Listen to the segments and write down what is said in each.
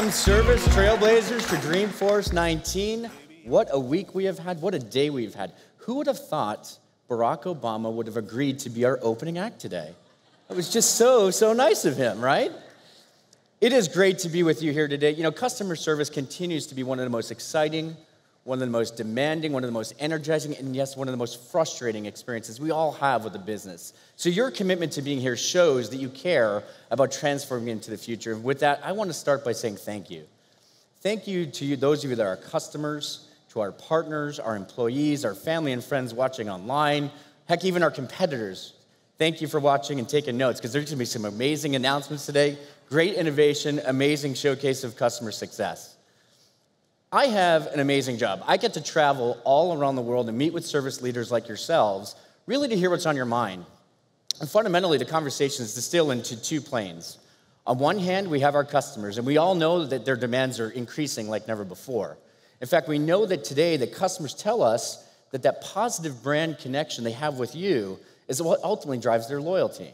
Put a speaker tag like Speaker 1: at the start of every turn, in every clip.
Speaker 1: Welcome, Service Trailblazers, to Dreamforce 19. What a week we have had. What a day we've had. Who would have thought Barack Obama would have agreed to be our opening act today? It was just so nice of him, right? It is great to be with you here today. You know, customer service continues to be one of the most exciting, one of the most demanding, one of the most energizing, and yes, one of the most frustrating experiences we all have with a business. So your commitment to being here shows that you care about transforming into the future. And with that, I want to start by saying thank you. Thank you to you, those of you that are customers, to our partners, our employees, our family and friends watching online, heck, even our competitors. Thank you for watching and taking notes, because there's going to be some amazing announcements today, great innovation, amazing showcase of customer success. I have an amazing job. I get to travel all around the world and meet with service leaders like yourselves, really to hear what's on your mind. And fundamentally, the conversation is distilled into two planes. On one hand, we have our customers, and we all know that their demands are increasing like never before. In fact, we know that today the customers tell us that that positive brand connection they have with you is what ultimately drives their loyalty.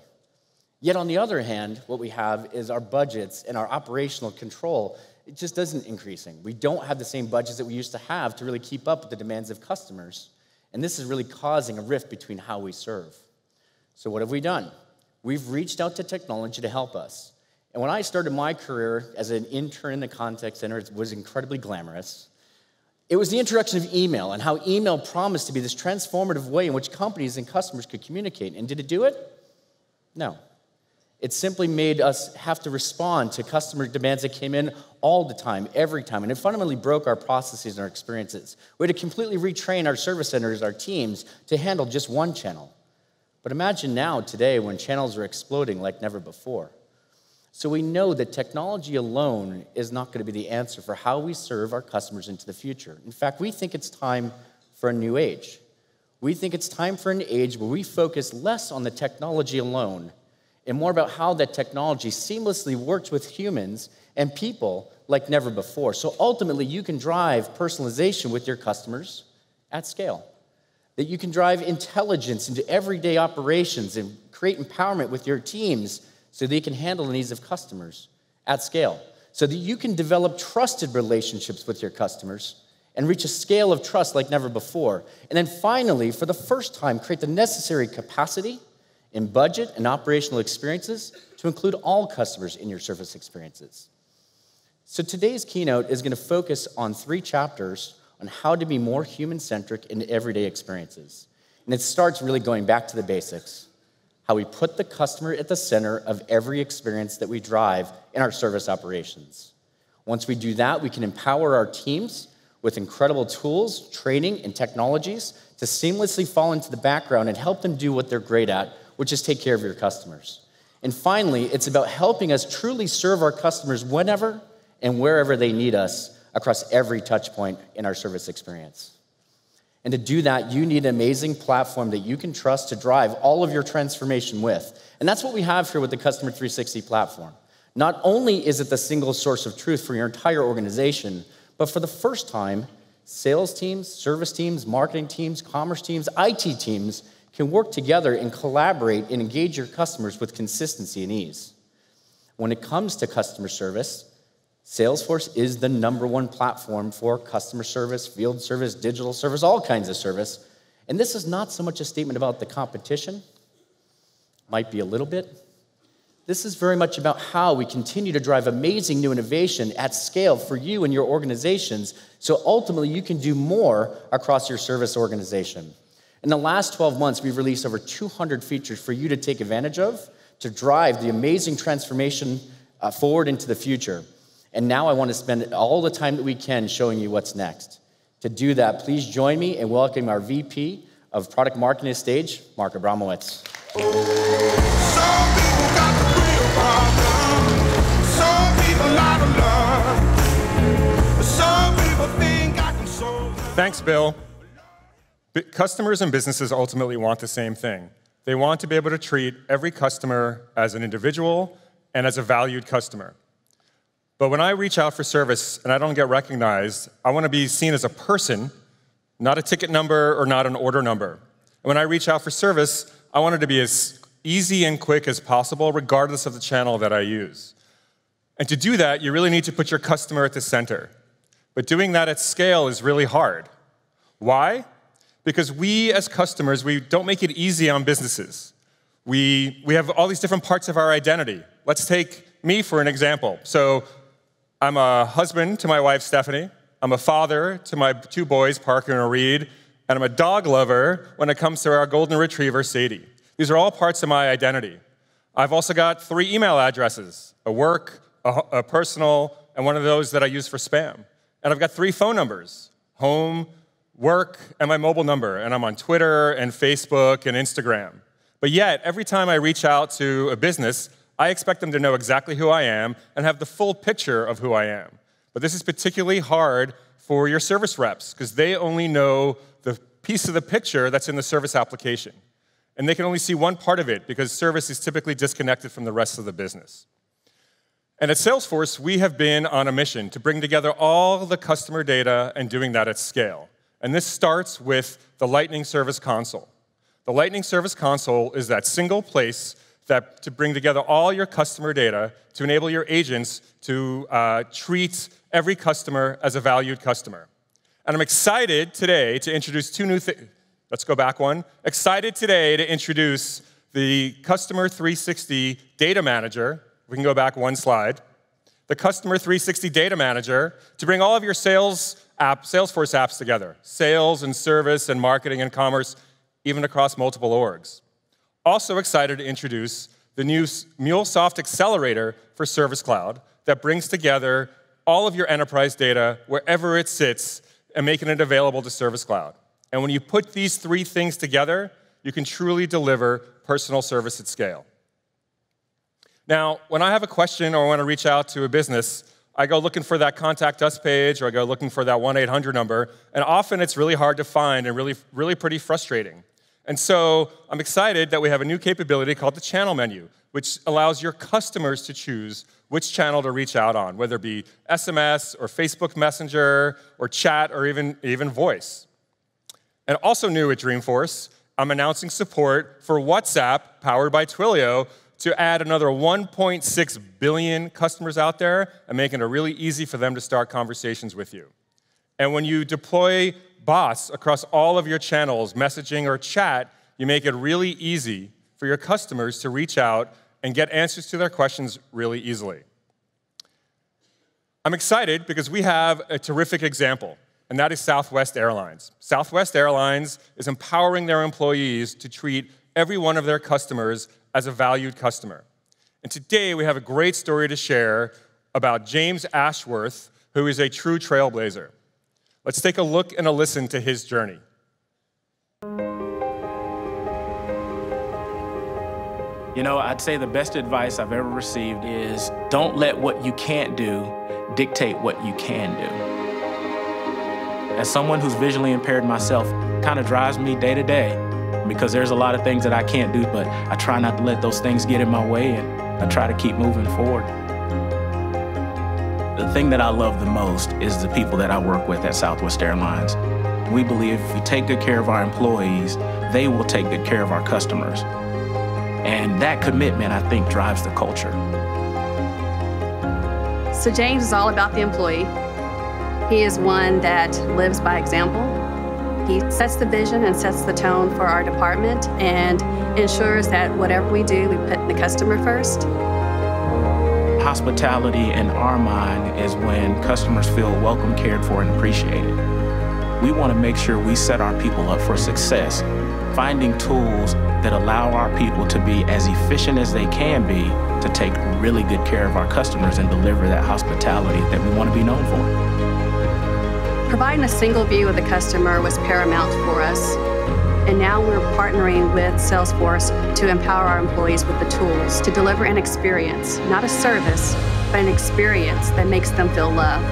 Speaker 1: Yet on the other hand, what we have is our budgets and our operational control. It just isn't increasing. We don't have the same budgets that we used to have to really keep up with the demands of customers. And this is really causing a rift between how we serve. So what have we done? We've reached out to technology to help us. And when I started my career as an intern in the contact center, it was incredibly glamorous. It was the introduction of email and how email promised to be this transformative way in which companies and customers could communicate. And did it do it? No. It simply made us have to respond to customer demands that came in all the time, every time, and it fundamentally broke our processes and our experiences. We had to completely retrain our service centers, our teams, to handle just one channel. But imagine now, today, when channels are exploding like never before. So we know that technology alone is not going to be the answer for how we serve our customers into the future. In fact, we think it's time for a new age. We think it's time for an age where we focus less on the technology alone and more about how that technology seamlessly works with humans and people like never before. So ultimately, you can drive personalization with your customers at scale. That you can drive intelligence into everyday operations and create empowerment with your teams so they can handle the needs of customers at scale. So that you can develop trusted relationships with your customers and reach a scale of trust like never before. And then finally, for the first time, create the necessary capacity in budget and operational experiences to include all customers in your service experiences. So today's keynote is going to focus on 3 chapters on how to be more human-centric in everyday experiences. And it starts really going back to the basics, how we put the customer at the center of every experience that we drive in our service operations. Once we do that, we can empower our teams with incredible tools, training, and technologies to seamlessly fall into the background and help them do what they're great at, which is take care of your customers. And finally, it's about helping us truly serve our customers whenever and wherever they need us across every touch point in our service experience. And to do that, you need an amazing platform that you can trust to drive all of your transformation with. And that's what we have here with the Customer 360 platform. Not only is it the single source of truth for your entire organization, but for the first time, sales teams, service teams, marketing teams, commerce teams, IT teams can work together and collaborate and engage your customers with consistency and ease. When it comes to customer service, Salesforce is the #1 platform for customer service, field service, digital service, all kinds of service. And this is not so much a statement about the competition, might be a little bit. This is very much about how we continue to drive amazing new innovation at scale for you and your organizations, so ultimately you can do more across your service organization. In the last 12 months, we've released over 200 features for you to take advantage of to drive the amazing transformation forward into the future. And now I want to spend all the time that we can showing you what's next. To do that, please join me in welcoming our VP of Product Marketing to the stage, Mark Abramowitz.
Speaker 2: Some people got the real problem. Some people out of love. Some people think I can solve them.
Speaker 3: Thanks, Bill. Customers and businesses ultimately want the same thing. They want to be able to treat every customer as an individual and as a valued customer. But when I reach out for service and I don't get recognized, I want to be seen as a person, not a ticket number or not an order number. And when I reach out for service, I want it to be as easy and quick as possible, regardless of the channel that I use. And to do that, you really need to put your customer at the center. But doing that at scale is really hard. Why? Because we as customers, we don't make it easy on businesses. We have all these different parts of our identity. Let's take me for an example. So I'm a husband to my wife, Stephanie. I'm a father to my 2 boys, Parker and Reed. And I'm a dog lover when it comes to our golden retriever, Sadie. These are all parts of my identity. I've also got 3 email addresses, a work, a personal, and one of those that I use for spam. And I've got 3 phone numbers, home, work, and my mobile number. And I'm on Twitter and Facebook and Instagram. But yet, every time I reach out to a business, I expect them to know exactly who I am and have the full picture of who I am. But this is particularly hard for your service reps because they only know the piece of the picture that's in the service application. And they can only see one part of it because service is typically disconnected from the rest of the business. And at Salesforce, we have been on a mission to bring together all the customer data and doing that at scale. And this starts with the Lightning Service Console. The Lightning Service Console is that single place to bring together all your customer data to enable your agents to treat every customer as a valued customer. And I'm excited today to introduce 2 new things. Let's go back one. Excited today to introduce the Customer 360 Data Manager. We can go back one slide. The Customer 360 Data Manager to bring all of your Salesforce apps together. Sales and service and marketing and commerce, even across multiple orgs. Also excited to introduce the new MuleSoft Accelerator for Service Cloud that brings together all of your enterprise data wherever it sits and making it available to Service Cloud. And when you put these 3 things together, you can truly deliver personal service at scale. Now, when I have a question or want to reach out to a business, I go looking for that Contact Us page or I go looking for that 1-800 number, and often it's really hard to find and really pretty frustrating. And so I'm excited that we have a new capability called the channel menu, which allows your customers to choose which channel to reach out on, whether it be SMS or Facebook Messenger or chat or even voice. And also new at Dreamforce, I'm announcing support for WhatsApp, powered by Twilio, to add another 1.6 billion customers out there and making it really easy for them to start conversations with you. And when you deploy bots across all of your channels, messaging or chat, you make it really easy for your customers to reach out and get answers to their questions really easily. I'm excited because we have a terrific example, and that is Southwest Airlines. Southwest Airlines is empowering their employees to treat every one of their customers as a valued customer. And today we have a great story to share about James Ashworth, who is a true trailblazer. Let's take a look and a listen to his journey.
Speaker 4: You know, I'd say the best advice I've ever received is don't let what you can't do dictate what you can do. As someone who's visually impaired myself, it kind of drives me day to day because there's a lot of things that I can't do, but I try not to let those things get in my way and I try to keep moving forward. The thing that I love the most is the people that I work with at Southwest Airlines. We believe if we take good care of our employees, they will take good care of our customers. And that commitment, I think, drives the culture.
Speaker 5: So James is all about the employee. He is one that lives by example. He sets the vision and sets the tone for our department and ensures that whatever we do, we put the customer first.
Speaker 4: Hospitality in our mind is when customers feel welcome, cared for, and appreciated. We want to make sure we set our people up for success, finding tools that allow our people to be as efficient as they can be to take really good care of our customers and deliver that hospitality that we want to be known for.
Speaker 5: Providing a single view of the customer was paramount for us. And now we're partnering with Salesforce to empower our employees with the tools to deliver an experience, not a service, but an experience that makes them feel loved.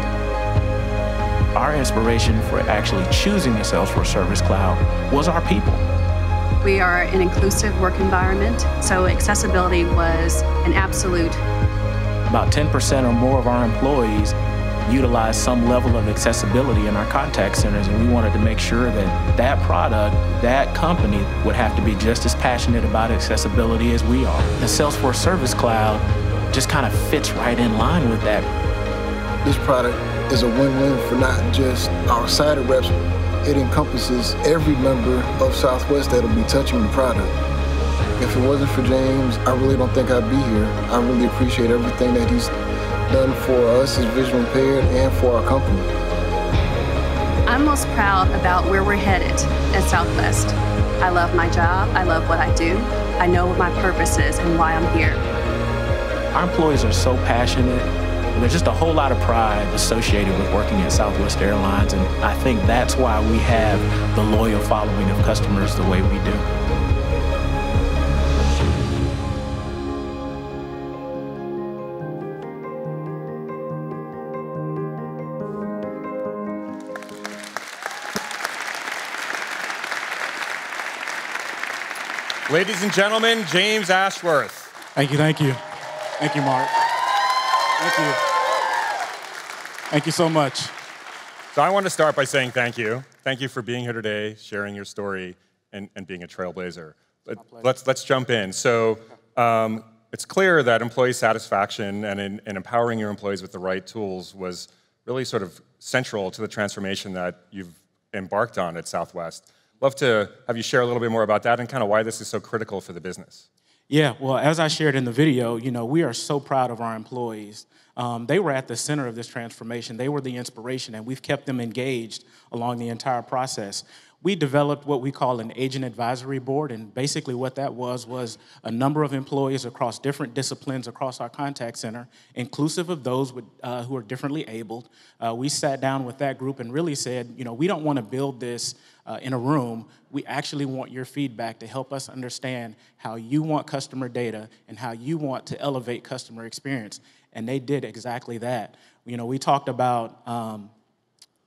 Speaker 4: Our inspiration for actually choosing the Salesforce Service Cloud was our people.
Speaker 5: We are an inclusive work environment, so accessibility was an absolute.
Speaker 4: About 10% or more of our employees utilize some level of accessibility in our contact centers, and we wanted to make sure that that product, that company would have to be just as passionate about accessibility as we are. The Salesforce Service Cloud just kind of fits right in line with that.
Speaker 6: This product is a win-win for not just our sided reps. It encompasses every member of Southwest that'll be touching the product. If it wasn't for James, I really don't think I'd be here. I really appreciate everything that he's done for us as visually impaired and for our company.
Speaker 5: I'm most proud about where we're headed at Southwest. I love my job. I love what I do. I know what my purpose is and why I'm here.
Speaker 4: Our employees are so passionate. There's just a whole lot of pride associated with working at Southwest Airlines, and I think that's why we have the loyal following of customers the way we do.
Speaker 3: Ladies and gentlemen, James Ashworth.
Speaker 7: Thank you, thank you. Thank you, Mark. Thank you. Thank you so much.
Speaker 3: So I want to start by saying thank you. Thank you for being here today, sharing your story, and being a trailblazer. But let's jump in. So it's clear that employee satisfaction and empowering your employees with the right tools was really sort of central to the transformation that you've embarked on at Southwest. Love to have you share a little bit more about that and kind of why this is so critical for the business.
Speaker 7: Yeah, well, as I shared in the video, we are so proud of our employees. They were at the center of this transformation. They were the inspiration, and we've kept them engaged along the entire process. We developed what we call an agent advisory board, and basically what that was a number of employees across different disciplines across our contact center, inclusive of those who are differently abled. We sat down with that group and really said, we don't want to build this in a room. We actually want your feedback to help us understand how you want customer data and how you want to elevate customer experience. And they did exactly that. We talked about,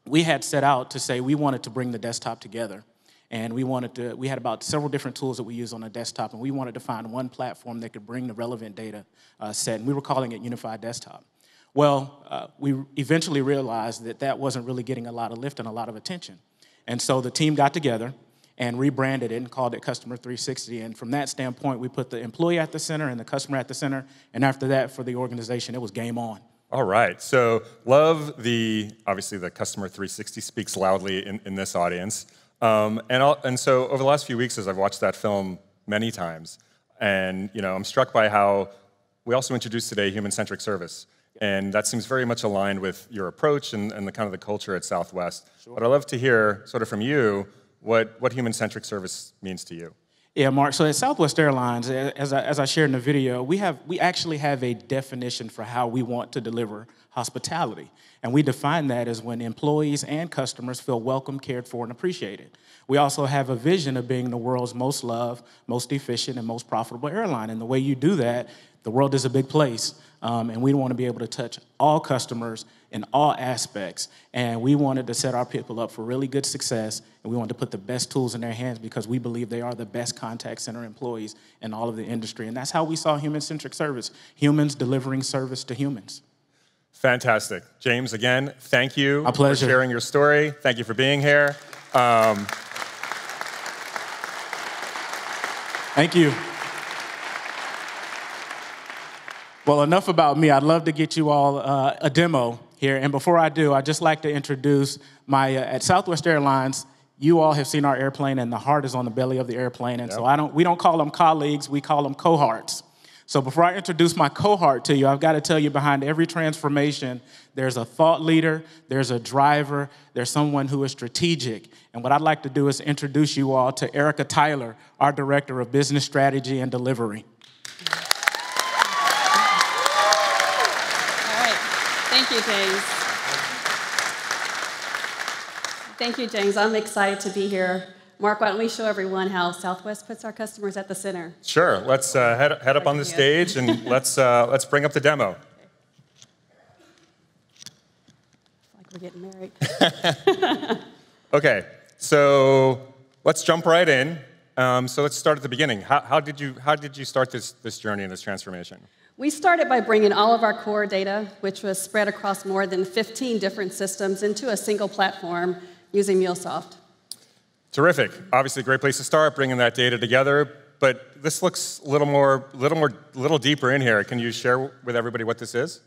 Speaker 7: we had set out to say we wanted to bring the desktop together. And we had about several different tools that we use on the desktop, and we wanted to find one platform that could bring the relevant data set, and we were calling it Unified Desktop. Well, we eventually realized that that wasn't really getting a lot of lift and a lot of attention. And so the team got together and rebranded it and called it Customer 360. And from that standpoint, we put the employee at the center and the customer at the center. And after that, for the organization, it was game on.
Speaker 3: All right. So love obviously the Customer 360 speaks loudly in this audience. And so over the last few weeks, as I've watched that film many times, and I'm struck by how we also introduced today human-centric service. And that seems very much aligned with your approach and the kind of the culture at Southwest. Sure. But I'd love to hear sort of from you what human-centric service means to you.
Speaker 7: Yeah, Mark, so at Southwest Airlines, as I shared in the video, we actually have a definition for how we want to deliver hospitality. And we define that as when employees and customers feel welcome, cared for, and appreciated. We also have a vision of being the world's most loved, most efficient, and most profitable airline. And the way you do that, the world is a big place, and we want to be able to touch all customers in all aspects. And we wanted to set our people up for really good success, and we wanted to put the best tools in their hands because we believe they are the best contact center employees in all of the industry. And that's how we saw human-centric service, humans delivering service to humans.
Speaker 3: Fantastic. James, again, thank you
Speaker 7: My pleasure.
Speaker 3: for sharing your story. Thank you for being here.
Speaker 7: Thank you. Well, enough about me. I'd love to get you all a demo here. And before I do, I'd just like to introduce at Southwest Airlines, you all have seen our airplane, and the heart is on the belly of the airplane. And so we don't call them colleagues, we call them cohorts. So before I introduce my cohort to you, I've got to tell you behind every transformation, there's a thought leader, there's a driver, there's someone who is strategic. And what I'd like to do is introduce you all to Erica Tyler, our Director of Business Strategy and Delivery.
Speaker 5: Thank you, James. Thank you, James. I'm excited to be here. Mark, why don't we show everyone how Southwest puts our customers at the center?
Speaker 3: Sure. Let's head up on the stage and let's bring up the demo.
Speaker 5: Like we're getting married.
Speaker 3: Okay, so let's jump right in. So let's start at the beginning. How did you start this journey and this transformation?
Speaker 5: We started by bringing all of our core data, which was spread across more than 15 different systems, into a single platform using MuleSoft.
Speaker 3: Terrific. Obviously, a great place to start, bringing that data together. but this looks a little deeper in here. Can you share with everybody what this is?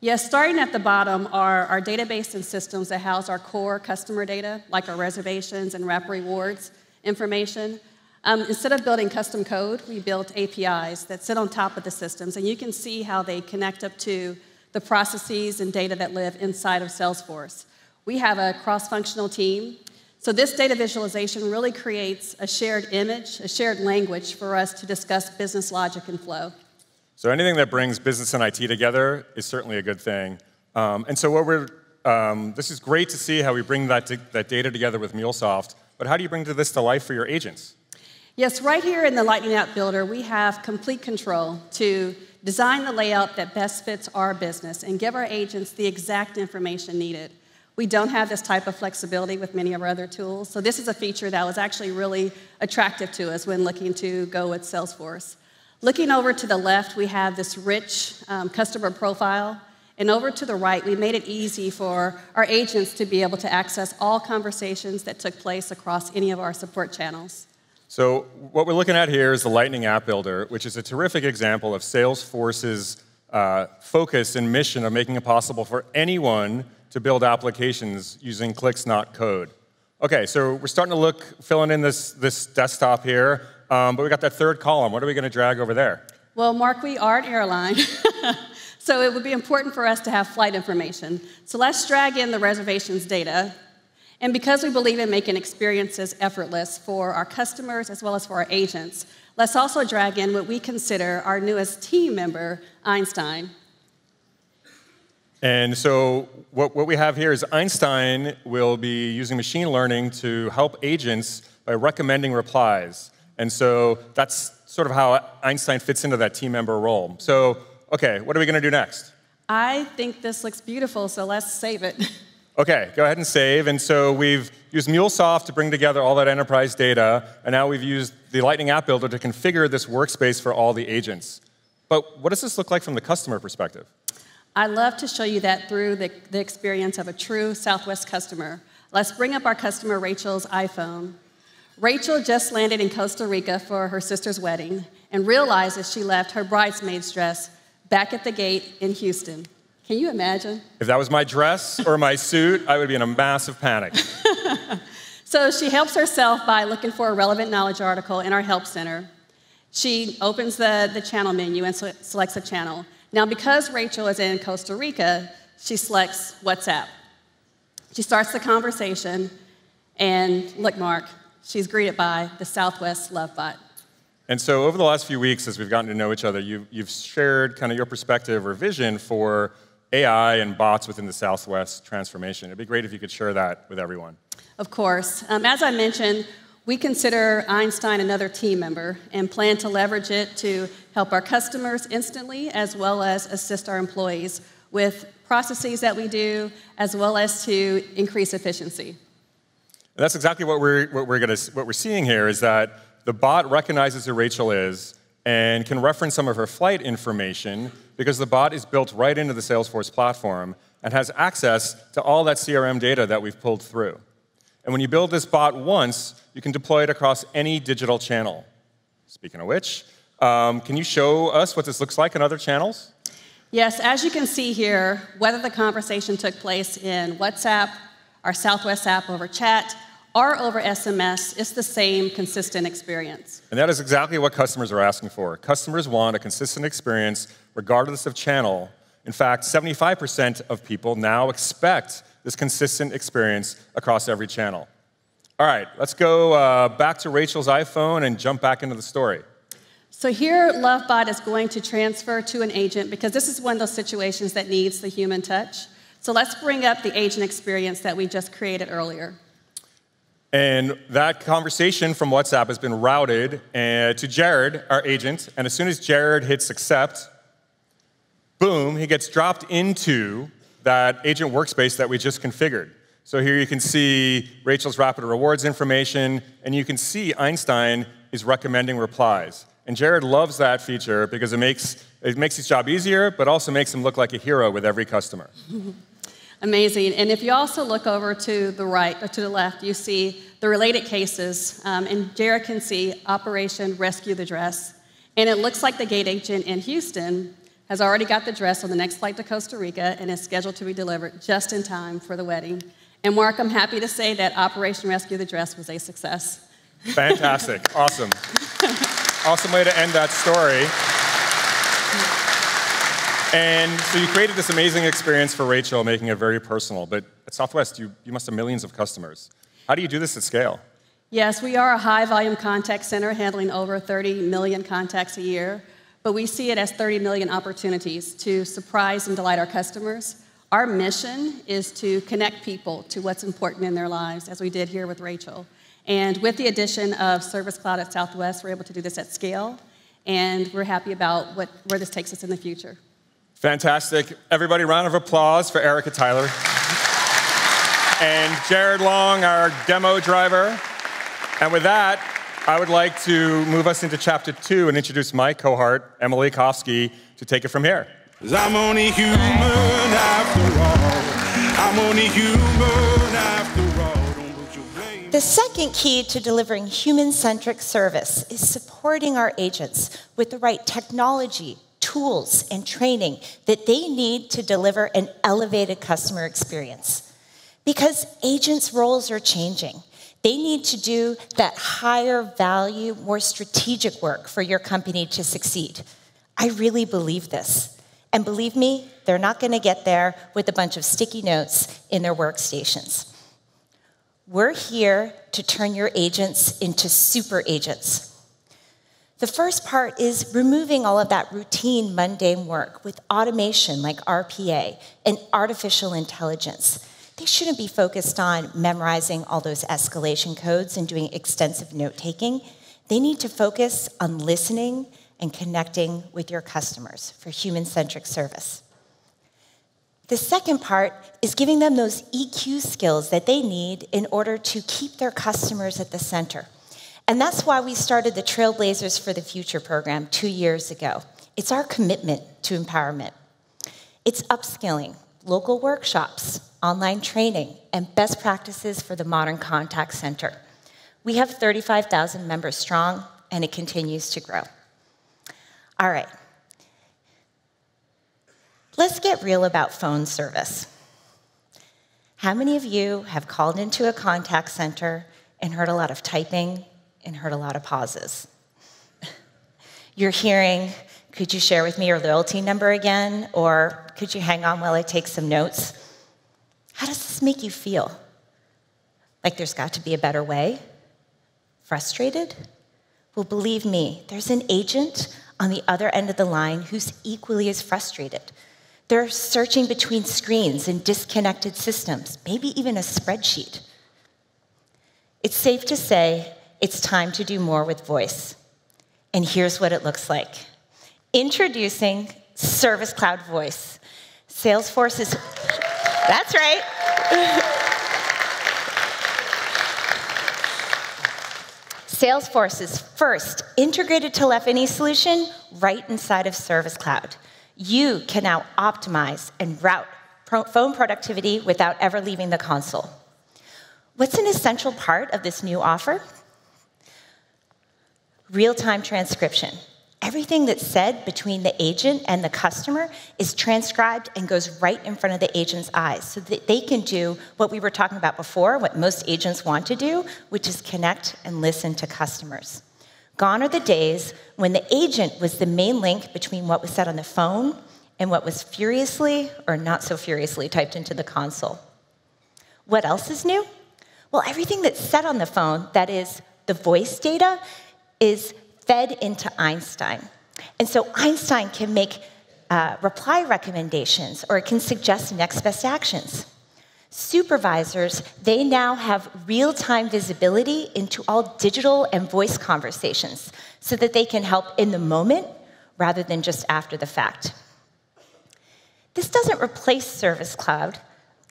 Speaker 5: Yes, starting at the bottom are our database and systems that house our core customer data, like our reservations and Rapid Rewards information. Instead of building custom code, we built APIs that sit on top of the systems, and you can see how they connect up to the processes and data that live inside of Salesforce. We have a cross-functional team, so this data visualization really creates a shared image, a shared language for us to discuss business logic and flow.
Speaker 3: So anything that brings business and IT together is certainly a good thing. And so this is great to see how we bring that data together with MuleSoft, but how do you bring this to life for your agents?
Speaker 5: Yes, right here in the Lightning App Builder, we have complete control to design the layout that best fits our business and give our agents the exact information needed. We don't have this type of flexibility with many of our other tools, so this is a feature that was actually really attractive to us when looking to go with Salesforce. Looking over to the left, we have this rich customer profile, and over to the right, we made it easy for our agents to be able to access all conversations that took place across any of our support channels.
Speaker 3: So what we're looking at here is the Lightning App Builder, which is a terrific example of Salesforce's focus and mission of making it possible for anyone to build applications using clicks, not code. Okay, so we're starting to filling in this desktop here, but we got that third column. What are we going to drag over there?
Speaker 5: Well, Mark, we are an airline, so it would be important for us to have flight information. So let's drag in the reservations data. And because we believe in making experiences effortless for our customers as well as for our agents, let's also drag in what we consider our newest team member, Einstein.
Speaker 3: And so what we have here is Einstein will be using machine learning to help agents by recommending replies. And so that's sort of how Einstein fits into that team member role. So, okay, what are we going to do next?
Speaker 5: I think this looks beautiful, so let's save it.
Speaker 3: Okay, go ahead and save. And so we've used MuleSoft to bring together all that enterprise data, and now we've used the Lightning App Builder to configure this workspace for all the agents. But what does this look like from the customer perspective?
Speaker 5: I love to show you that through the experience of a true Southwest customer. Let's bring up our customer, Rachel's iPhone. Rachel just landed in Costa Rica for her sister's wedding and realized as she left her bridesmaid's dress back at the gate in Houston. Can you imagine?
Speaker 3: If that was my dress or my suit, I would be in a massive panic.
Speaker 5: So she helps herself by looking for a relevant knowledge article in our help center. She opens the channel menu and selects a channel. Now, because Rachel is in Costa Rica, she selects WhatsApp. She starts the conversation, and look, Mark, she's greeted by the Southwest Love Bot.
Speaker 3: And so over the last few weeks, as we've gotten to know each other, you've shared kind of your perspective or vision for AI and bots within the Southwest transformation. It'd be great if you could share that with everyone.
Speaker 5: Of course. As I mentioned, we consider Einstein another team member and plan to leverage it to help our customers instantly, as well as assist our employees with processes that we do, as well as to increase efficiency.
Speaker 3: And that's exactly what we're seeing here is that the bot recognizes who Rachel is and can reference some of her flight information because the bot is built right into the Salesforce platform and has access to all that CRM data that we've pulled through. And when you build this bot once, you can deploy it across any digital channel. Speaking of which, can you show us what this looks like in other channels?
Speaker 5: Yes, as you can see here, whether the conversation took place in WhatsApp, our Southwest app over chat, or over SMS, it's the same consistent experience.
Speaker 3: And that is exactly what customers are asking for. Customers want a consistent experience regardless of channel. In fact, 75% of people now expect this consistent experience across every channel. All right, let's go back to Rachel's iPhone and jump back into the story.
Speaker 5: So here, LoveBot is going to transfer to an agent because this is one of those situations that needs the human touch. So let's bring up the agent experience that we just created earlier.
Speaker 3: And that conversation from WhatsApp has been routed to Jared, our agent, and as soon as Jared hits accept, boom, he gets dropped into that agent workspace that we just configured. So here you can see Rachel's Rapid Rewards information, and you can see Einstein is recommending replies. And Jared loves that feature because it makes his job easier, but also makes him look like a hero with every customer.
Speaker 5: Amazing. And if you also look over to the right, or to the left, you see the related cases. And Jared can see Operation Rescue the Dress. And it looks like the gate agent in Houston has already got the dress on the next flight to Costa Rica and is scheduled to be delivered just in time for the wedding. And Mark, I'm happy to say that Operation Rescue the Dress was a success.
Speaker 3: Fantastic. Awesome. Awesome way to end that story. And so you created this amazing experience for Rachel, making it very personal. But at Southwest, you must have millions of customers. How do you do this at scale?
Speaker 5: Yes, we are a high-volume contact center handling over 30 million contacts a year, but we see it as 30 million opportunities to surprise and delight our customers. Our mission is to connect people to what's important in their lives, as we did here with Rachel. And with the addition of Service Cloud at Southwest, we're able to do this at scale, and we're happy about where this takes us in the future.
Speaker 3: Fantastic. Everybody, round of applause for Erica Tyler. And Jared Long, our demo driver. And with that, I would like to move us into chapter 2 and introduce my cohort, Emily Kofsky, to take it from here.
Speaker 2: 'Cause I'm only human after all. I'm only human after all. Don't put your blame.
Speaker 8: The second key to delivering human-centric service is supporting our agents with the right technology, tools, and training that they need to deliver an elevated customer experience. Because agents' roles are changing. They need to do that higher value, more strategic work for your company to succeed. I really believe this. And believe me, they're not going to get there with a bunch of sticky notes in their workstations. We're here to turn your agents into super agents. The first part is removing all of that routine, mundane work with automation like RPA and artificial intelligence. They shouldn't be focused on memorizing all those escalation codes and doing extensive note-taking. They need to focus on listening and connecting with your customers for human-centric service. The second part is giving them those EQ skills that they need in order to keep their customers at the center. And that's why we started the Trailblazers for the Future program 2 years ago. It's our commitment to empowerment. It's upskilling, local workshops, online training, and best practices for the modern contact center. We have 35,000 members strong, and it continues to grow. All right. Let's get real about phone service. How many of you have called into a contact center and heard a lot of typing and heard a lot of pauses? You're hearing, could you share with me your loyalty number again? Or could you hang on while I take some notes? How does this make you feel? Like there's got to be a better way? Frustrated? Well, believe me, there's an agent on the other end of the line who's equally as frustrated. They're searching between screens and disconnected systems, maybe even a spreadsheet. It's safe to say it's time to do more with voice. And here's what it looks like. Introducing Service Cloud Voice. Salesforce is, that's right. Salesforce's first integrated telephony solution right inside of Service Cloud. You can now optimize and route phone productivity without ever leaving the console. What's an essential part of this new offer? Real-time transcription. Everything that's said between the agent and the customer is transcribed and goes right in front of the agent's eyes so that they can do what we were talking about before, what most agents want to do, which is connect and listen to customers. Gone are the days when the agent was the main link between what was said on the phone and what was furiously or not so furiously typed into the console. What else is new? Well, everything that's said on the phone, that is the voice data, is fed into Einstein. And so Einstein can make reply recommendations, or it can suggest next best actions. Supervisors, they now have real-time visibility into all digital and voice conversations so that they can help in the moment rather than just after the fact. This doesn't replace Service Cloud.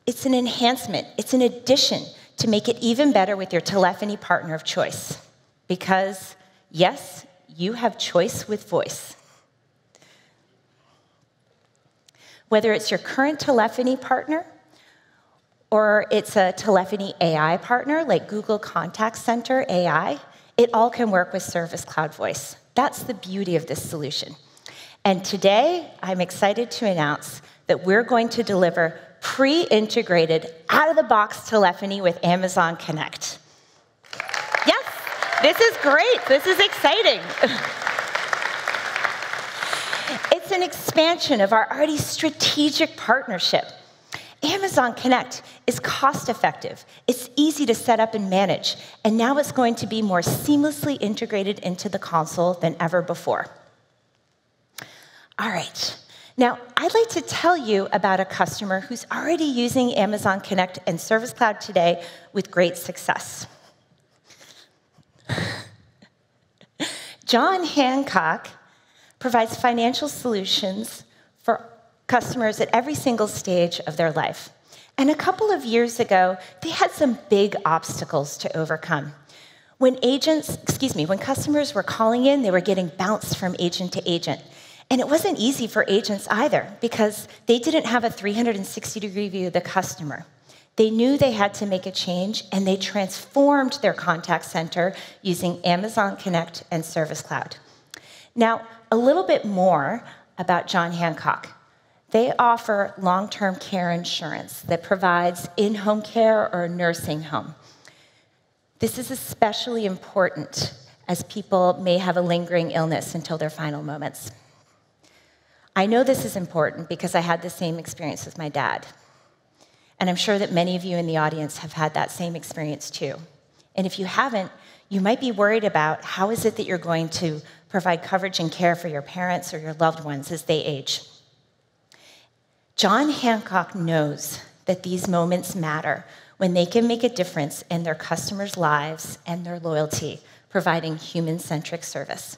Speaker 8: It's an enhancement. It's an addition to make it even better with your telephony partner of choice. Because, yes, you have choice with voice. Whether it's your current telephony partner or it's a telephony AI partner like Google Contact Center AI, it all can work with Service Cloud Voice. That's the beauty of this solution. And today, I'm excited to announce that we're going to deliver pre-integrated, out-of-the-box telephony with Amazon Connect. Yes, this is great. This is exciting. It's an expansion of our already strategic partnership. Amazon Connect is cost-effective, it's easy to set up and manage, and now it's going to be more seamlessly integrated into the console than ever before. All right, now I'd like to tell you about a customer who's already using Amazon Connect and Service Cloud today with great success. John Hancock provides financial solutions for customers at every single stage of their life. And a couple of years ago, they had some big obstacles to overcome. When customers were calling in, they were getting bounced from agent to agent. And it wasn't easy for agents either, because they didn't have a 360-degree view of the customer. They knew they had to make a change, and they transformed their contact center using Amazon Connect and Service Cloud. Now, a little bit more about John Hancock. They offer long-term care insurance that provides in-home care or nursing home. This is especially important as people may have a lingering illness until their final moments. I know this is important because I had the same experience with my dad. And I'm sure that many of you in the audience have had that same experience too. And if you haven't, you might be worried about how is it that you're going to provide coverage and care for your parents or your loved ones as they age. John Hancock knows that these moments matter when they can make a difference in their customers' lives and their loyalty, providing human-centric service.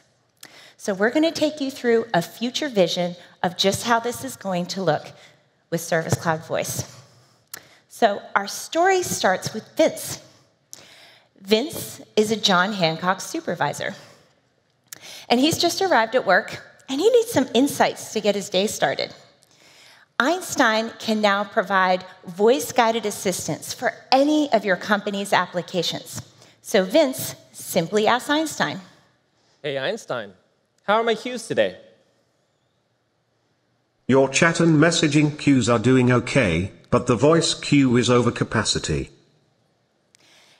Speaker 8: So we're going to take you through a future vision of just how this is going to look with Service Cloud Voice. So our story starts with Vince. Vince is a John Hancock supervisor. And he's just arrived at work, and he needs some insights to get his day started. Einstein can now provide voice-guided assistance for any of your company's applications. So Vince simply asks Einstein.
Speaker 9: Hey, Einstein, how are my queues today?
Speaker 10: Your chat and messaging queues are doing okay, but the voice queue is over capacity.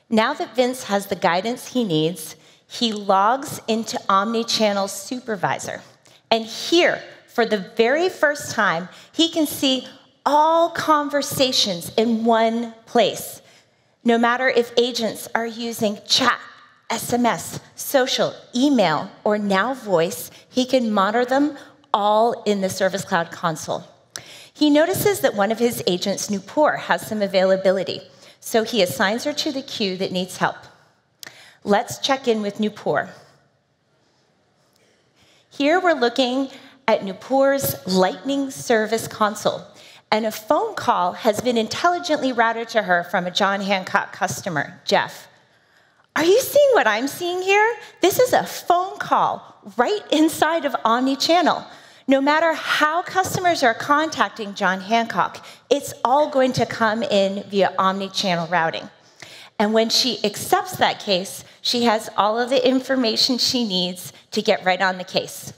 Speaker 8: Now that Vince has the guidance he needs, he logs into Omnichannel Supervisor. And here, for the very first time, he can see all conversations in one place. No matter if agents are using chat, SMS, social, email, or now voice, he can monitor them all in the Service Cloud console. He notices that one of his agents, Nupur, has some availability, so he assigns her to the queue that needs help. Let's check in with Nupur. Here we're looking at Nupur's Lightning Service console, and a phone call has been intelligently routed to her from a John Hancock customer, Jeff. Are you seeing what I'm seeing here? This is a phone call right inside of Omnichannel. No matter how customers are contacting John Hancock, it's all going to come in via Omnichannel routing. And when she accepts that case, she has all of the information she needs to get right on the case.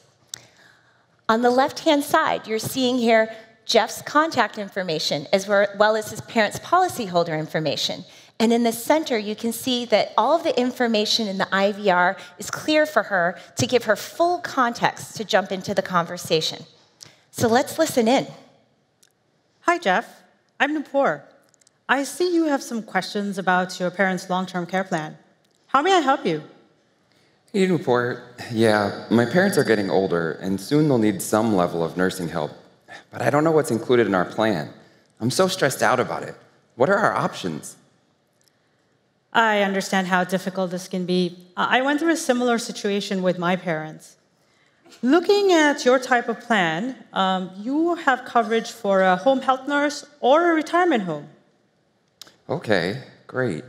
Speaker 8: On the left-hand side, you're seeing here Jeff's contact information as well as his parents' policyholder information. And in the center, you can see that all of the information in the IVR is clear for her to give her full context to jump into the conversation. So let's listen in.
Speaker 11: Hi, Jeff. I'm Nupur. I see you have some questions about your parents' long-term care plan. How may I help you?
Speaker 12: Hey, Nupur. Yeah, my parents are getting older, and soon they'll need some level of nursing help. But I don't know what's included in our plan. I'm so stressed out about it. What are our options?
Speaker 11: I understand how difficult this can be. I went through a similar situation with my parents. Looking at your type of plan, you have coverage for a home health nurse or a retirement home.
Speaker 12: Okay, great.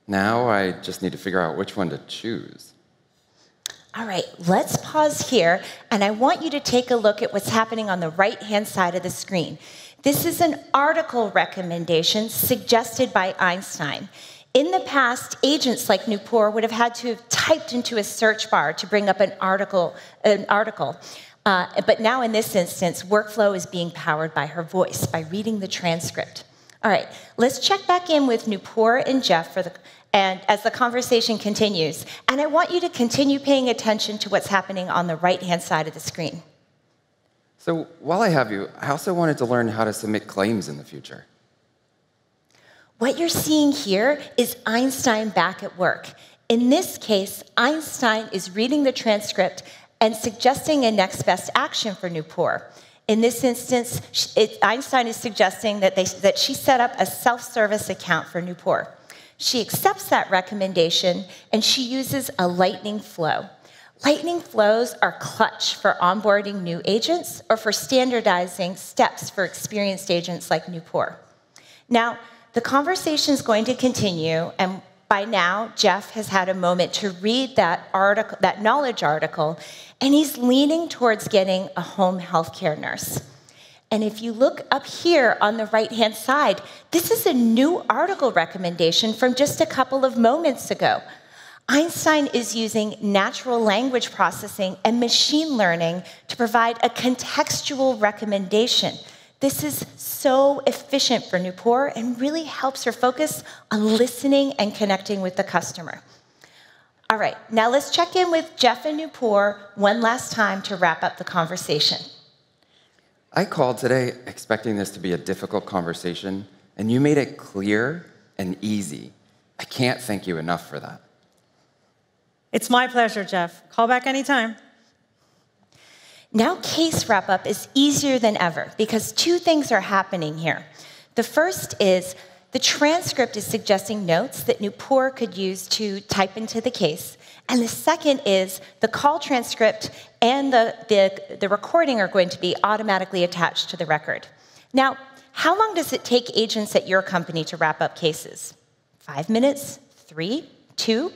Speaker 12: Now I just need to figure out which one to choose.
Speaker 8: All right, let's pause here, and I want you to take a look at what's happening on the right-hand side of the screen. This is an article recommendation suggested by Einstein. In the past, agents like Nupur would have had to have typed into a search bar to bring up an article. But now in this instance, workflow is being powered by her voice, by reading the transcript. All right, let's check back in with Nupur and Jeff and as the conversation continues. And I want you to continue paying attention to what's happening on the right-hand side of the screen.
Speaker 12: So while I have you, I also wanted to learn how to submit claims in the future.
Speaker 8: What you're seeing here is Einstein back at work. In this case, Einstein is reading the transcript and suggesting a next best action for Nupur. In this instance, Einstein is suggesting that she set up a self-service account for Nupur. She accepts that recommendation, and she uses a lightning flow. Lightning flows are clutch for onboarding new agents or for standardizing steps for experienced agents like Nupur. Now, the conversation is going to continue, and by now, Jeff has had a moment to read that article, that knowledge article, and he's leaning towards getting a home healthcare nurse. And if you look up here on the right-hand side, this is a new article recommendation from just a couple of moments ago. Einstein is using natural language processing and machine learning to provide a contextual recommendation. This is so efficient for Nupur and really helps her focus on listening and connecting with the customer. All right, now let's check in with Jeff and Nupur one last time to wrap up the conversation.
Speaker 12: I called today expecting this to be a difficult conversation, and you made it clear and easy. I can't thank you enough for that.
Speaker 11: It's my pleasure, Jeff. Call back anytime.
Speaker 8: Now case wrap-up is easier than ever because two things are happening here. The first is the transcript is suggesting notes that Nupur could use to type into the case. And the second is the call transcript and the recording are going to be automatically attached to the record. Now, how long does it take agents at your company to wrap up cases? 5 minutes? 3? 2?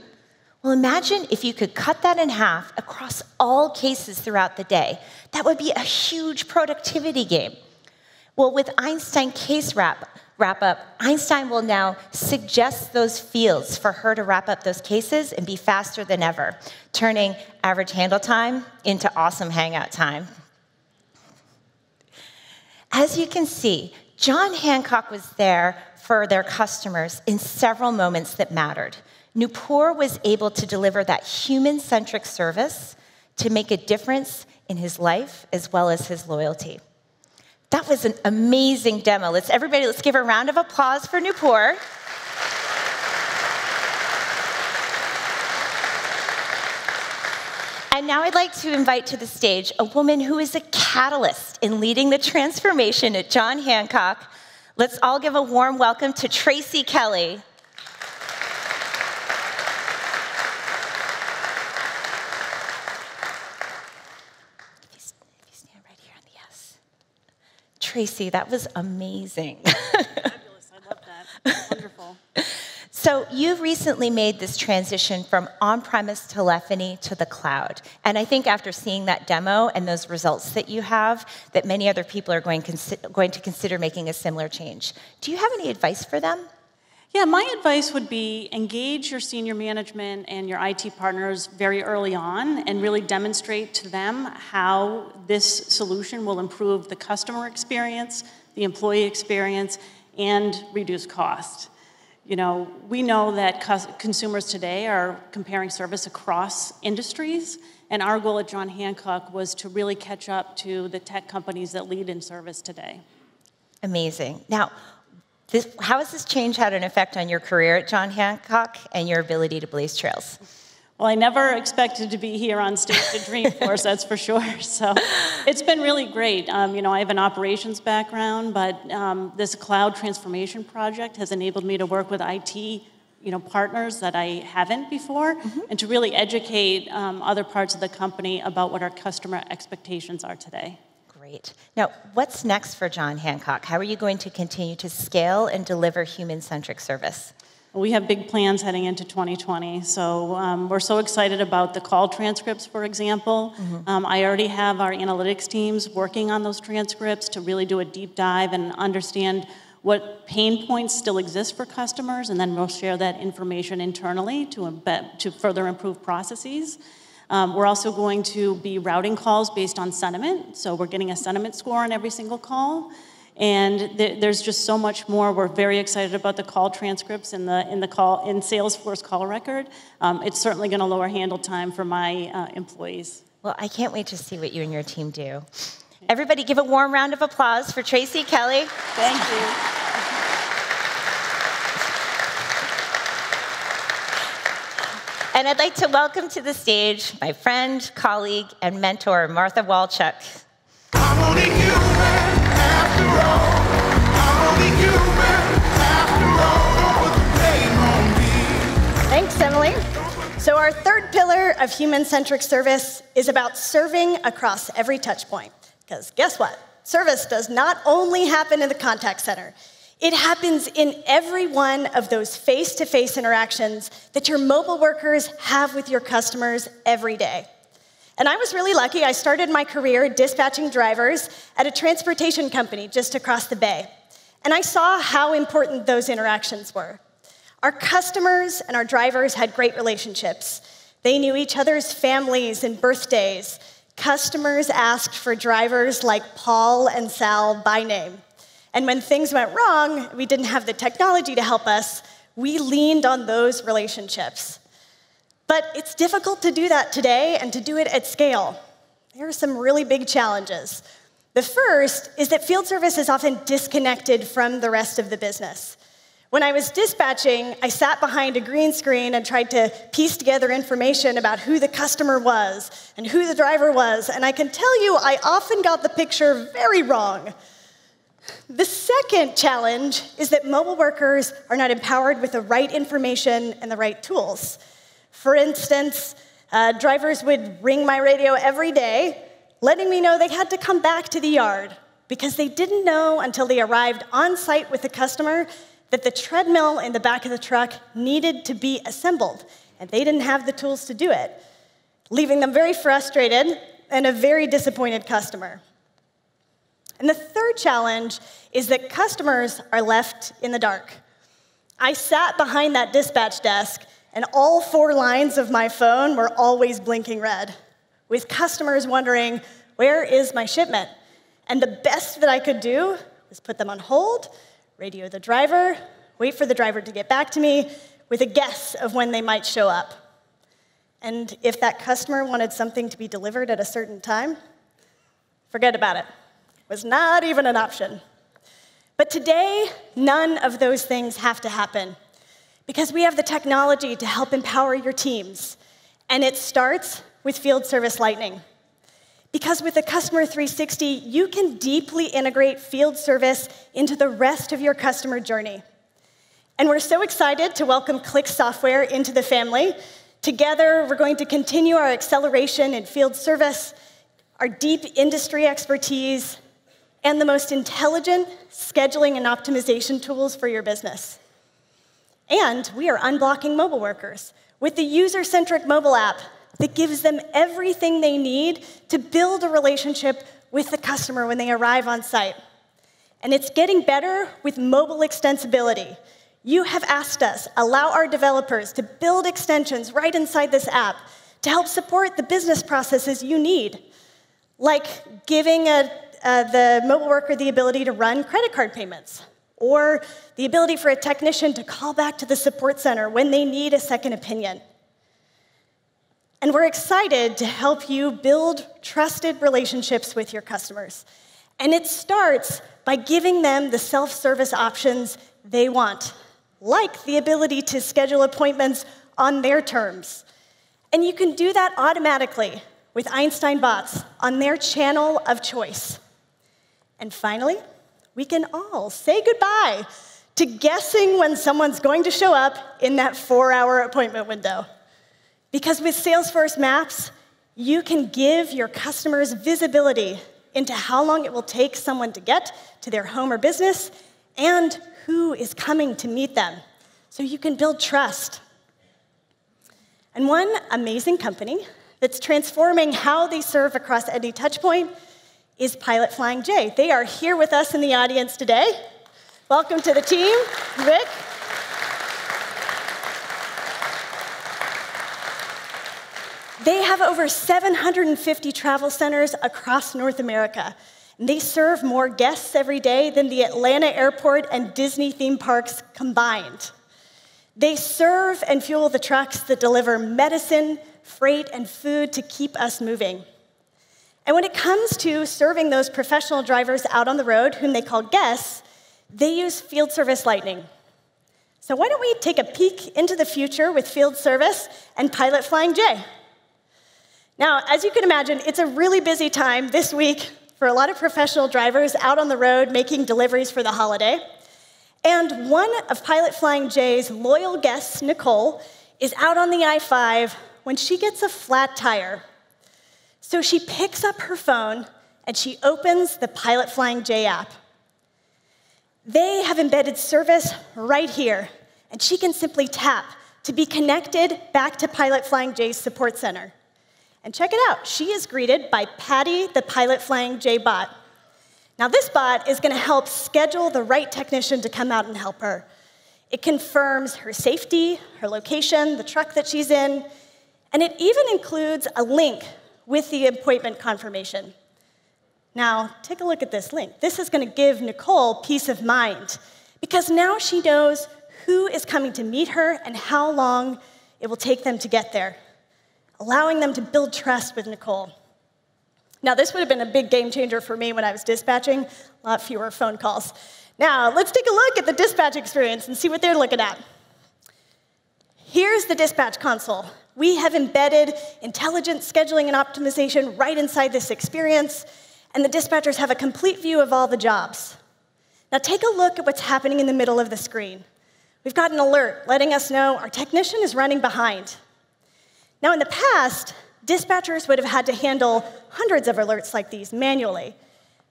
Speaker 8: Well, imagine if you could cut that in half across all cases throughout the day. That would be a huge productivity gain. Well, with Einstein Case Wrap-Up, Einstein will now suggest those fields for her to wrap up those cases and be faster than ever, turning average handle time into awesome hangout time. As you can see, John Hancock was there for their customers in several moments that mattered. Nupur was able to deliver that human-centric service to make a difference in his life as well as his loyalty. That was an amazing demo. Let's give a round of applause for Nupur. And now I'd like to invite to the stage a woman who is a catalyst in leading the transformation at John Hancock. Let's all give a warm welcome to Tracy Kelly. Tracy, that was amazing.
Speaker 13: Fabulous, I love that. Wonderful.
Speaker 8: So you've recently made this transition from on-premise telephony to the cloud. And I think after seeing that demo and those results that you have, that many other people are going to consider making a similar change. Do you have any advice for them?
Speaker 13: Yeah, my advice would be engage your senior management and your IT partners very early on and really demonstrate to them how this solution will improve the customer experience, the employee experience, and reduce cost. You know, we know that consumers today are comparing service across industries, and our goal at John Hancock was to really catch up to the tech companies that lead in service today.
Speaker 8: Amazing. Now, how has this change had an effect on your career at John Hancock and your ability to blaze trails?
Speaker 13: Well, I never expected to be here on stage at Dreamforce, that's for sure. So it's been really great. You know, I have an operations background, but this cloud transformation project has enabled me to work with IT partners that I haven't before, and to really educate other parts of the company about what our customer expectations are today.
Speaker 8: Great. Now, what's next for John Hancock? How are you going to continue to scale and deliver human-centric service?
Speaker 13: We have big plans heading into 2020. So we're so excited about the call transcripts, for example. I already have our analytics teams working on those transcripts to really do a deep dive and understand what pain points still exist for customers, and then we'll share that information internally to further improve processes. We're also going to be routing calls based on sentiment. So we're getting a sentiment score on every single call. And there's just so much more. We're very excited about the call transcripts in Salesforce call record. It's certainly going to lower handle time for my employees.
Speaker 8: Well, I can't wait to see what you and your team do. Everybody give a warm round of applause for Tracy Kelly.
Speaker 13: Thank you.
Speaker 8: And I'd like to welcome to the stage my friend, colleague, and mentor, Martha Walchuk.
Speaker 2: I'm only human after all. I'm only human after all. Don't put the blame on me.
Speaker 14: Thanks, Emily. So our third pillar of human-centric service is about serving across every touch point. Because guess what? Service does not only happen in the contact center. It happens in every one of those face-to-face interactions that your mobile workers have with your customers every day. And I was really lucky. I started my career dispatching drivers at a transportation company just across the bay. And I saw how important those interactions were. Our customers and our drivers had great relationships. They knew each other's families and birthdays. Customers asked for drivers like Paul and Sal by name. And when things went wrong, we didn't have the technology to help us. We leaned on those relationships. But it's difficult to do that today and to do it at scale. There are some really big challenges. The first is that field service is often disconnected from the rest of the business. When I was dispatching, I sat behind a green screen and tried to piece together information about who the customer was and who the driver was, and I can tell you I often got the picture very wrong. The second challenge is that mobile workers are not empowered with the right information and the right tools. For instance, drivers would ring my radio every day, letting me know they had to come back to the yard because they didn't know until they arrived on site with the customer that the treadmill in the back of the truck needed to be assembled, and they didn't have the tools to do it, leaving them very frustrated and a very disappointed customer. And the third challenge is that customers are left in the dark. I sat behind that dispatch desk, and all 4 lines of my phone were always blinking red, with customers wondering, where is my shipment? And the best that I could do was put them on hold, radio the driver, wait for the driver to get back to me with a guess of when they might show up. And if that customer wanted something to be delivered at a certain time, forget about it. It was not even an option. But today, none of those things have to happen because we have the technology to help empower your teams. And it starts with Field Service Lightning. Because with the Customer 360, you can deeply integrate field service into the rest of your customer journey. And we're so excited to welcome Click Software into the family. Together, we're going to continue our acceleration in field service, our deep industry expertise, and the most intelligent scheduling and optimization tools for your business. And we are unblocking mobile workers with the user-centric mobile app that gives them everything they need to build a relationship with the customer when they arrive on site. And it's getting better with mobile extensibility. You have asked us, allow our developers to build extensions right inside this app to help support the business processes you need, like giving the mobile worker the ability to run credit card payments, or the ability for a technician to call back to the support center when they need a second opinion. And we're excited to help you build trusted relationships with your customers. And it starts by giving them the self-service options they want, like the ability to schedule appointments on their terms. And you can do that automatically with Einstein bots on their channel of choice. And finally, we can all say goodbye to guessing when someone's going to show up in that 4-hour appointment window. Because with Salesforce Maps, you can give your customers visibility into how long it will take someone to get to their home or business and who is coming to meet them. so you can build trust. And one amazing company that's transforming how they serve across any touch point is Pilot Flying J. They are here with us in the audience today. Welcome to the team, Rick. They have over 750 travel centers across North America. And they serve more guests every day than the Atlanta airport and Disney theme parks combined. They serve and fuel the trucks that deliver medicine, freight, and food to keep us moving. And when it comes to serving those professional drivers out on the road, whom they call guests, they use Field Service Lightning. So why don't we take a peek into the future with Field Service and Pilot Flying J? Now, as you can imagine, it's a really busy time this week for a lot of professional drivers out on the road making deliveries for the holiday. And one of Pilot Flying J's loyal guests, Nicole, is out on the I-5 when she gets a flat tire. So she picks up her phone and she opens the Pilot Flying J app. They have embedded service right here, and she can simply tap to be connected back to Pilot Flying J's support center. And check it out, she is greeted by Patty, the Pilot Flying J bot. Now this bot is gonna help schedule the right technician to come out and help her. It confirms her safety, her location, the truck that she's in, and it even includes a link with the appointment confirmation. Now, take a look at this link. This is gonna give Nicole peace of mind because now she knows who is coming to meet her and how long it will take them to get there, allowing them to build trust with Nicole. Now, this would have been a big game changer for me when I was dispatching, a lot fewer phone calls. Now, let's take a look at the dispatch experience and see what they're looking at. Here's the dispatch console. We have embedded intelligent scheduling and optimization right inside this experience, and the dispatchers have a complete view of all the jobs. Now, take a look at what's happening in the middle of the screen. We've got an alert letting us know our technician is running behind. Now, in the past, dispatchers would have had to handle hundreds of alerts like these manually.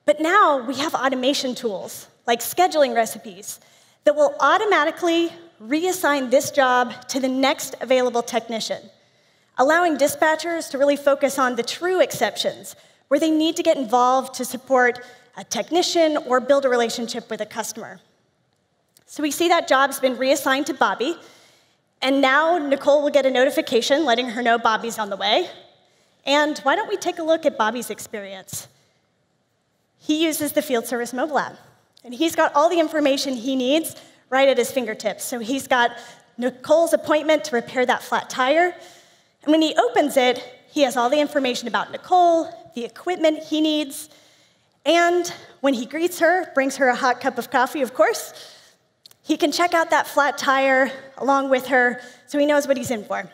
Speaker 14: But now we have automation tools, like scheduling recipes, that will automatically reassign this job to the next available technician, allowing dispatchers to really focus on the true exceptions, where they need to get involved to support a technician or build a relationship with a customer. So we see that job's been reassigned to Bobby, and now Nicole will get a notification letting her know Bobby's on the way. And why don't we take a look at Bobby's experience? He uses the Field Service mobile app, and he's got all the information he needs right at his fingertips. So he's got Nicole's appointment to repair that flat tire, and when he opens it, he has all the information about Nicole, the equipment he needs, and when he greets her, brings her a hot cup of coffee, of course, he can check out that flat tire along with her so he knows what he's in for.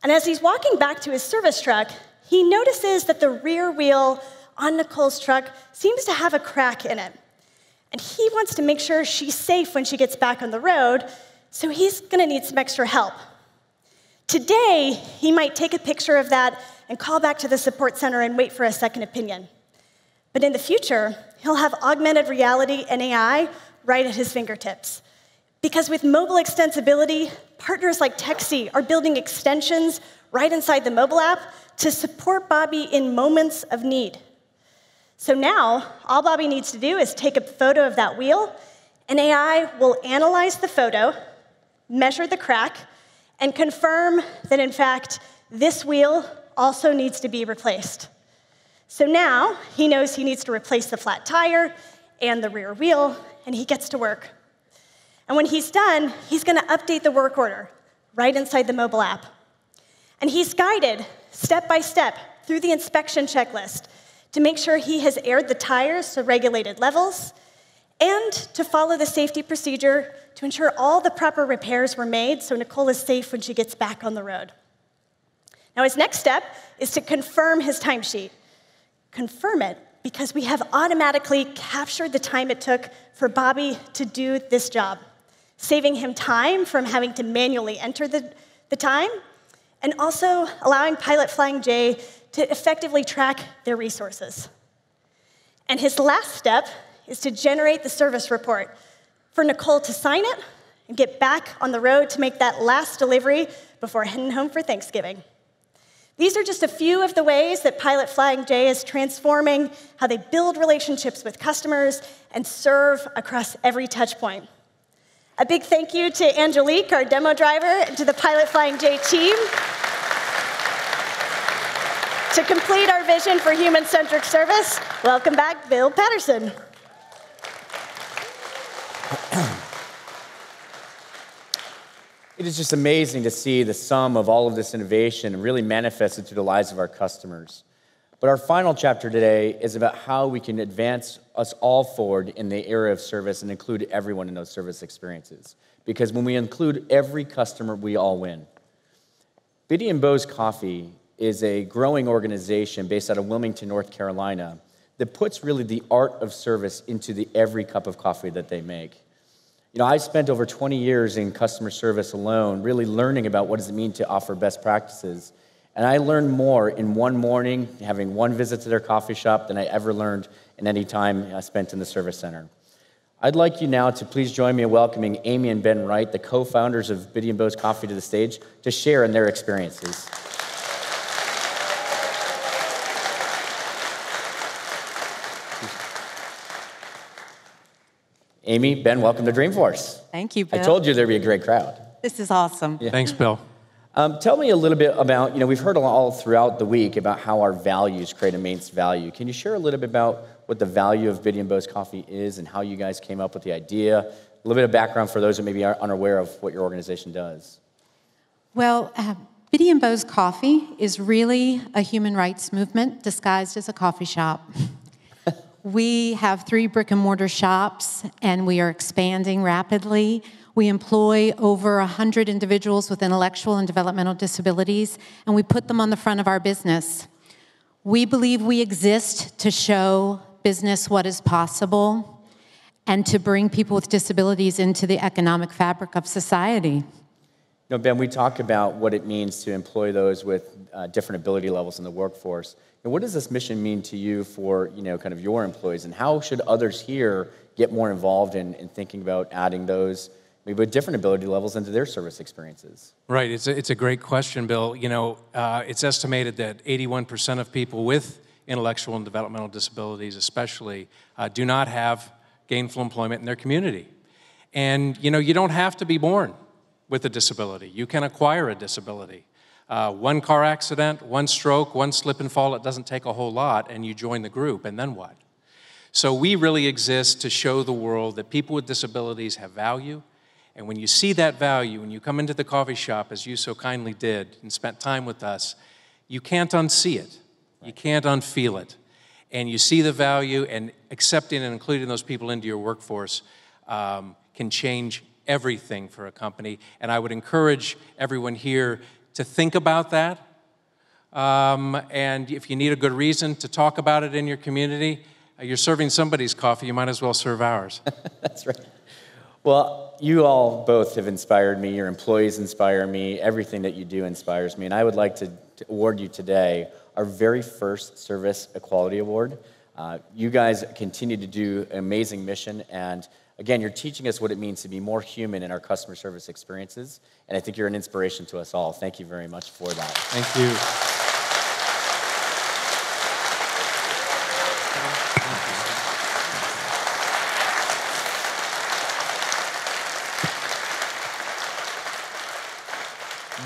Speaker 14: And as he's walking back to his service truck, he notices that the rear wheel on Nicole's truck seems to have a crack in it. And he wants to make sure she's safe when she gets back on the road, so he's gonna need some extra help. Today, he might take a picture of that and call back to the support center and wait for a second opinion. But in the future, he'll have augmented reality and AI right at his fingertips. Because with mobile extensibility, partners like Texi are building extensions right inside the mobile app to support Bobby in moments of need. So now, all Bobby needs to do is take a photo of that wheel, and AI will analyze the photo, measure the crack, and confirm that, in fact, this wheel also needs to be replaced. So now, he knows he needs to replace the flat tire and the rear wheel, and he gets to work. And when he's done, he's gonna update the work order right inside the mobile app. And he's guided step by step through the inspection checklist to make sure he has aired the tires to regulated levels and to follow the safety procedure to ensure all the proper repairs were made so Nicole is safe when she gets back on the road. Now, his next step is to confirm his timesheet. Confirm it because we have automatically captured the time it took for Bobby to do this job, saving him time from having to manually enter the time, and also allowing Pilot Flying J to effectively track their resources. And his last step is to generate the service report for Nicole to sign it and get back on the road to make that last delivery before heading home for Thanksgiving. These are just a few of the ways that Pilot Flying J is transforming how they build relationships with customers and serve across every touch point. A big thank you to Angelique, our demo driver, and to the Pilot Flying J team. To complete our vision for human-centric service, welcome back Bill Patterson.
Speaker 1: It is just amazing to see the sum of all of this innovation really manifested through the lives of our customers. But our final chapter today is about how we can advance us all forward in the era of service and include everyone in those service experiences. Because when we include every customer, we all win. Biddy & Bowes Coffee is a growing organization based out of Wilmington, North Carolina, that puts really the art of service into every cup of coffee that they make. You know, I spent over 20 years in customer service alone, really learning about what does it mean to offer best practices. And I learned more in one morning, having one visit to their coffee shop, than I ever learned in any time I spent in the service center. I'd like you now to please join me in welcoming Amy and Ben Wright, the co-founders of Biddy & Bowes Coffee, to the stage to share in their experiences. Amy, Ben, welcome to Dreamforce.
Speaker 15: Thank you, Bill.
Speaker 1: I told you there'd be a great crowd.
Speaker 15: This is awesome.
Speaker 1: Yeah.
Speaker 3: Thanks, Bill.
Speaker 1: Tell me a little bit about, we've heard all throughout the week about how our values create immense value. Can you share a little bit about what the value of Biddy & Bowes Coffee is and how you guys came up with the idea? A little bit of background for those that maybe are unaware of what your organization does.
Speaker 15: Well, Biddy & Bowes Coffee is really a human rights movement disguised as a coffee shop. We have 3 brick-and-mortar shops, and we are expanding rapidly. We employ over 100 individuals with intellectual and developmental disabilities, and we put them on the front of our business. We believe we exist to show business what is possible and to bring people with disabilities into the economic fabric of society.
Speaker 1: Ben, we talk about what it means to employ those with different ability levels in the workforce. And what does this mission mean to you for, kind of your employees, and how should others here get more involved in thinking about adding those maybe with different ability levels into their service experiences?
Speaker 16: Right, it's a great question, Bill. It's estimated that 81% of people with intellectual and developmental disabilities especially do not have gainful employment in their community. And, you don't have to be born with a disability. You can acquire a disability. One car accident, one stroke, one slip and fall, it doesn't take a whole lot, and you join the group, and then what? So we really exist to show the world that people with disabilities have value, and when you see that value, when you come into the coffee shop, as you so kindly did, and spent time with us, you can't unsee it. You can't unfeel it. And you see the value, and accepting and including those people into your workforce can change everything for a company. And I would encourage everyone here to think about that. And if you need a good reason to talk about it in your community, you're serving somebody's coffee, you might as well serve ours.
Speaker 1: That's right. Well, you all both have inspired me. Your employees inspire me. Everything that you do inspires me. And I would like to award you today our very first Service Equality Award. You guys continue to do an amazing mission, and again, you're teaching us what it means to be more human in our customer service experiences, and I think you're an inspiration to us all. Thank you very much for that.
Speaker 16: Thank you.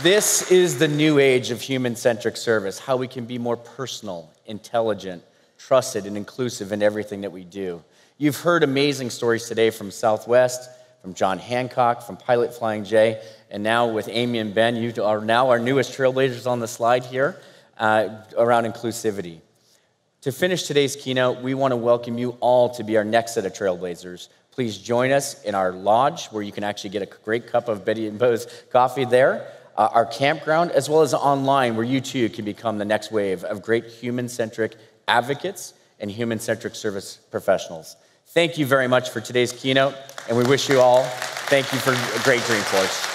Speaker 1: This is the new age of human-centric service, how we can be more personal, intelligent, trusted, and inclusive in everything that we do. You've heard amazing stories today from Southwest, from John Hancock, from Pilot Flying J, and now with Amy and Ben, you are now our newest trailblazers on the slide here around inclusivity. To finish today's keynote, we want to welcome you all to be our next set of trailblazers. Please join us in our lodge, where you can actually get a great cup of Biddy & Bowes coffee there, our campground, as well as online, where you too can become the next wave of great human-centric advocates and human-centric service professionals. Thank you very much for today's keynote, and we wish you all, thank you for a great Dreamforce.